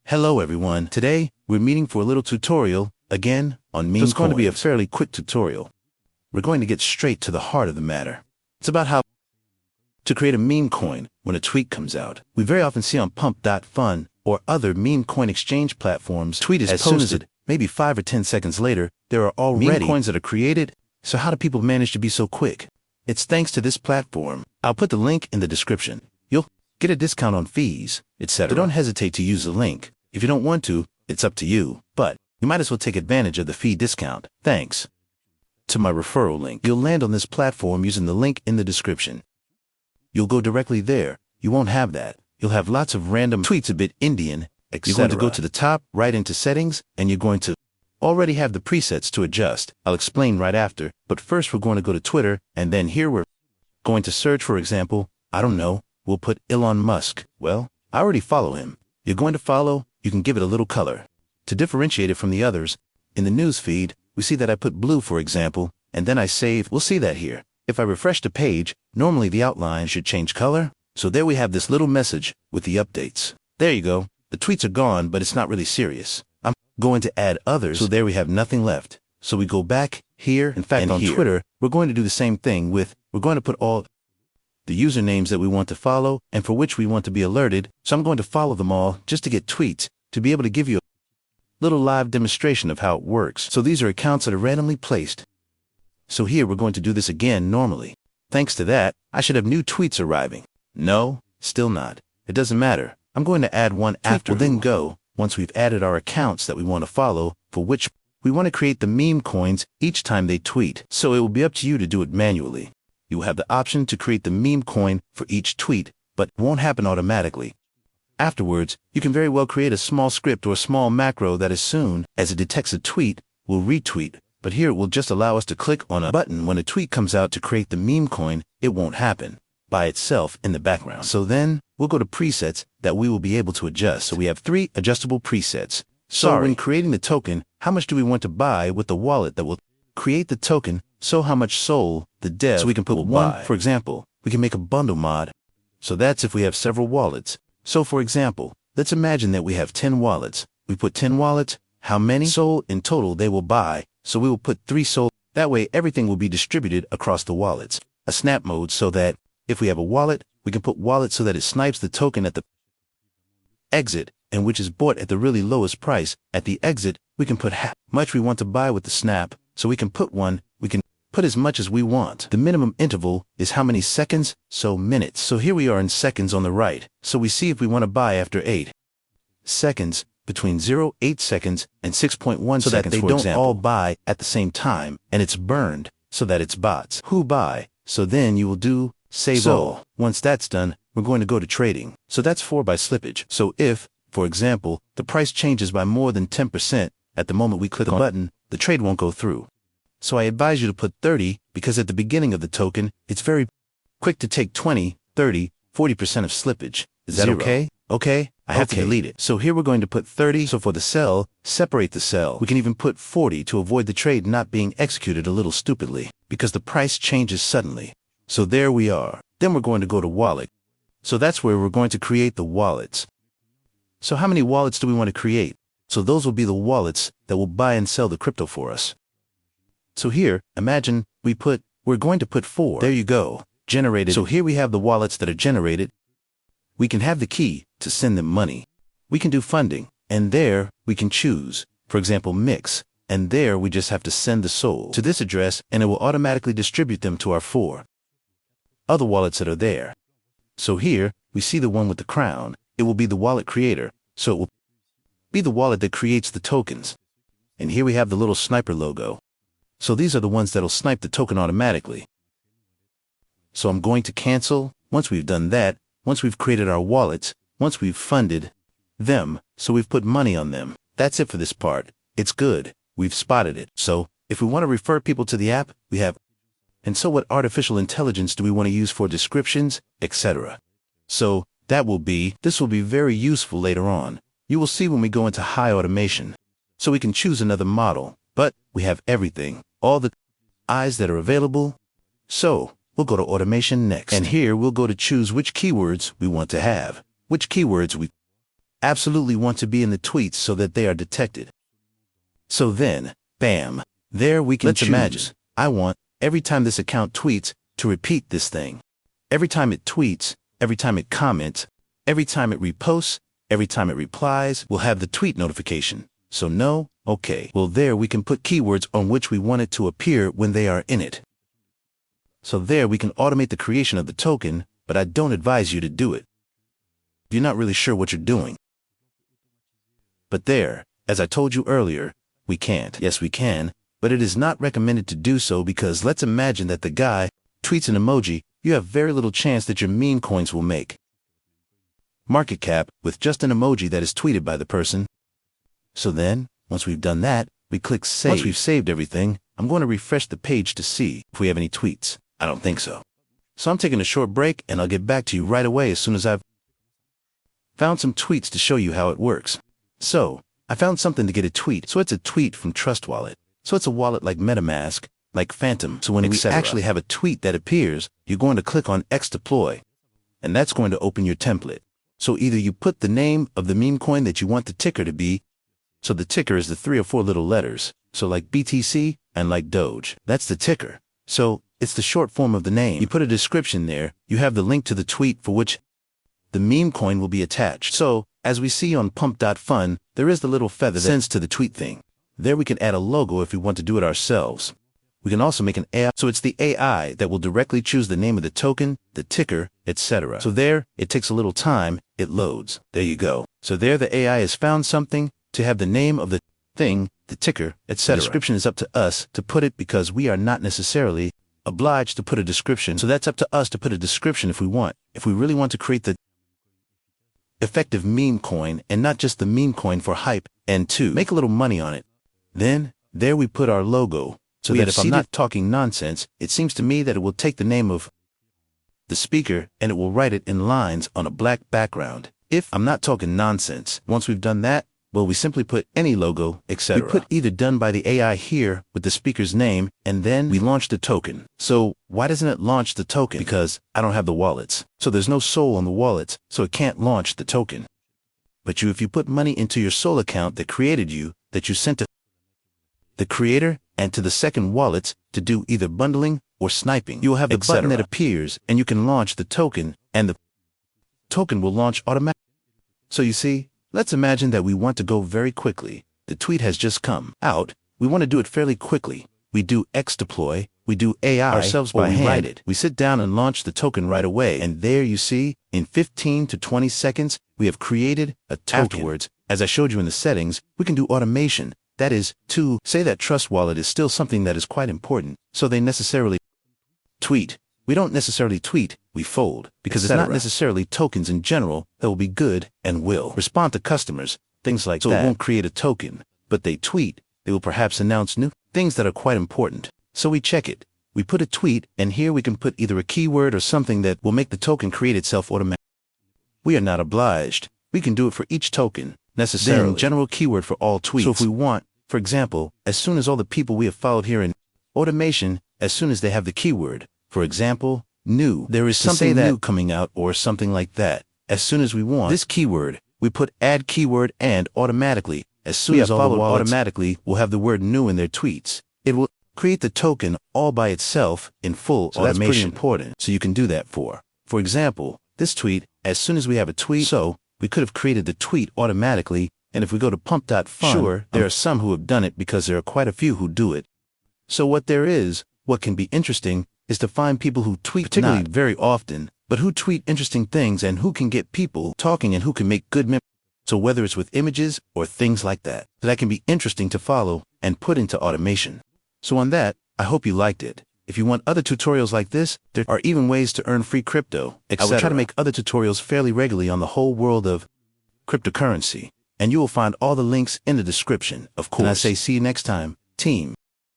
Hello everyone. Today, we're meeting for a little tutorial, again, on Memecoins. It's going to be a fairly quick tutorial. We're going to get straight to the heart of the matter. It's about how to create a meme coin when a tweet comes out. We very often see on Pump.Fun or other meme coin exchange platforms, tweet is posted, maybe 5 or 10 seconds later, there are already meme coins that are created. So how do people manage to be so quick? It's thanks to this platform. I'll put the link in the description. You'll get a discount on fees, etc. So don't hesitate to use the link. If you don't want to, it's up to you, but you might as well take advantage of the fee discount. Thanks to my referral link. You'll land on this platform using the link in the description. You'll go directly there. You won't have that. You'll have lots of random tweets, a bit Indian, etc. You're going to go to the top, right into settings, and you're going to already have the presets to adjust. I'll explain right after, but first we're going to go to Twitter, and then here we're going to search, for example, I don't know, we'll put Elon Musk. Well, I already follow him. You're going to follow, you can give it a little color to differentiate it from the others. In the news feed, we see that I put blue, for example, and then I save. We'll see that here. If I refresh the page, normally the outline should change color. So there we have this little message with the updates. There you go. The tweets are gone, but it's not really serious. I'm going to add others. So there we have nothing left. So we go back here. In fact, on Twitter, we're going to do the same thing we're going to put all the usernames that we want to follow and for which we want to be alerted. So I'm going to follow them all just to get tweets, to be able to give you a little live demonstration of how it works. So these are accounts that are randomly placed. So here we're going to do this again normally. Thanks to that, I should have new tweets arriving. No, still not. It doesn't matter. I'm going to add one after. We'll then go, once we've added our accounts that we want to follow, for which we want to create the meme coins each time they tweet. So it will be up to you to do it manually. You will have the option to create the meme coin for each tweet, but it won't happen automatically. Afterwards, you can very well create a small script or a small macro that as soon as it detects a tweet, will retweet. But here it will just allow us to click on a button when a tweet comes out to create the meme coin. It won't happen by itself in the background. So then we'll go to presets that we will be able to adjust. So we have 3 adjustable presets. So when creating the token, how much do we want to buy with the wallet that will create the token? So how much Sol, the dev, so we can put one, for example, we can make a bundle mod. So that's if we have several wallets. So for example, let's imagine that we have 10 wallets. We put 10 wallets, how many Sol in total they will buy. So we will put 3 Sol. That way everything will be distributed across the wallets. A snap mode so that if we have a wallet, we can put wallet so that it snipes the token at the exit, and which is bought at the really lowest price. At the exit, we can put how much we want to buy with the snap. So we can put one, we can put as much as we want. The minimum interval is how many seconds, so minutes. So here we are in seconds on the right. So we see if we want to buy after 8 seconds, between 0.8 seconds and 6.1 so seconds, that they don't all buy at the same time, and it's burned so that it's bots who buy. So then you will do save all. Once that's done, we're going to go to trading. So that's 4 by slippage. So if, for example, the price changes by more than 10% at the moment we click on the button, the trade won't go through. So I advise you to put 30 because at the beginning of the token, it's very quick to take 20, 30, 40% of slippage. Is that okay? Okay, I have to delete it. So here we're going to put 30. So for the sell, separate the sell. We can even put 40 to avoid the trade not being executed a little stupidly because the price changes suddenly. So there we are. Then we're going to go to wallet. So that's where we're going to create the wallets. So how many wallets do we want to create? So those will be the wallets that will buy and sell the crypto for us. So here, imagine we're going to put 4. There you go. Generated. So here we have the wallets that are generated. We can have the key to send them money. We can do funding, and there we can choose, for example, mix, and there we just have to send the Sol to this address and it will automatically distribute them to our 4 other wallets that are there. So here we see the one with the crown. It will be the wallet creator. So it will be the wallet that creates the tokens. And here we have the little sniper logo. So these are the ones that'll snipe the token automatically. So I'm going to cancel. Once we've done that, once we've created our wallets, once we've funded them, so we've put money on them. That's it for this part. It's good. We've spotted it. So if we want to refer people to the app, we have, and so what artificial intelligence do we want to use for descriptions, etc. So this will be very useful later on. You will see when we go into high automation. So we can choose another model, but we have everything, all the eyes that are available. So we'll go to automation next. And here we'll go to choose which keywords we want to have, which keywords we absolutely want to be in the tweets so that they are detected. So then, bam, there we can choose. Imagine, I want, every time this account tweets, to repeat this thing. Every time it tweets, every time it comments, every time it reposts, every time it replies, we'll have the tweet notification. So no, okay. Well, there we can put keywords on which we want it to appear when they are in it. So there we can automate the creation of the token, but I don't advise you to do it if you're not really sure what you're doing. But there, as I told you earlier, we can't. Yes, we can, but it is not recommended to do so because let's imagine that the guy tweets an emoji. You have very little chance that your meme coins will make market cap with just an emoji that is tweeted by the person. So then, once we've done that, we click save. Once we've saved everything, I'm going to refresh the page to see if we have any tweets. I don't think so. So I'm taking a short break and I'll get back to you right away as soon as I've found some tweets to show you how it works. So, I found something to get a tweet. So it's a tweet from Trust Wallet. So it's a wallet like MetaMask, like Phantom. So when we actually have a tweet that appears, you're going to click on X deploy, and that's going to open your template. So either you put the name of the meme coin that you want the ticker to be. So the ticker is the 3 or 4 little letters. So like BTC and like Doge. That's the ticker. So it's the short form of the name. You put a description there. You have the link to the tweet for which the meme coin will be attached. So as we see on Pump.Fun, there is the little feather that sends to the tweet thing. There we can add a logo if we want to do it ourselves. We can also make an AI. So it's the AI that will directly choose the name of the token, the ticker, etc. So there, it takes a little time. It loads. There you go. So there the AI has found something to have the name of the thing, the ticker, etc. The description is up to us to put it because we are not necessarily obliged to put a description. So that's up to us to put a description if we want. If we really want to create the effective meme coin and not just the meme coin for hype and to make a little money on it. Then, there we put our logo. So that if I'm not talking nonsense, it seems to me that it will take the name of the speaker and it will write it in lines on a black background. If I'm not talking nonsense, once we've done that, well, we simply put any logo, etc. We put either done by the AI here with the speaker's name, and then we launch the token. So why doesn't it launch the token? Because I don't have the wallets. So there's no Sol on the wallets, so it can't launch the token. But if you put money into your Sol account that created you, that you sent to the creator and to the second wallets to do either bundling or sniping, you'll have the button that appears and you can launch the token and the token will launch automatically. So you see, let's imagine that we want to go very quickly. The tweet has just come out. We want to do it fairly quickly. We do X deploy. We do AI ourselves by hand. Write it. We sit down and launch the token right away. And there you see, in 15 to 20 seconds, we have created a token. Afterwards, as I showed you in the settings, we can do automation. That is, to say that Trust Wallet is still something that is quite important. So they necessarily tweet. We don't necessarily tweet, we fold, because it's not necessarily tokens in general that will be good and will respond to customers, things like that. So it won't create a token, but they tweet. They will perhaps announce new things that are quite important. So we check it. We put a tweet, and here we can put either a keyword or something that will make the token create itself automatically. We are not obliged. We can do it for each token, necessarily. Then general keyword for all tweets. So if we want, for example, as soon as all the people we have followed here in automation, as soon as they have the keyword, for example, new, there is something new coming out or something like that. As soon as we want this keyword, we put add keyword and automatically, as soon as all the wallets automatically will have the word new in their tweets. It will create the token all by itself in full automation. That's pretty important. So you can do that for example, this tweet, as soon as we have a tweet, so we could have created the tweet automatically. And if we go to Pump.Fun, sure, there are some who have done it because there are quite a few who do it. So what can be interesting is to find people who tweet particularly very often, but who tweet interesting things and who can get people talking and who can make good memes. So whether it's with images or things like that, that can be interesting to follow and put into automation. So on that, I hope you liked it. If you want other tutorials like this, there are even ways to earn free crypto, etc. I will try to make other tutorials fairly regularly on the whole world of cryptocurrency, and you will find all the links in the description, of course. And I say see you next time, team.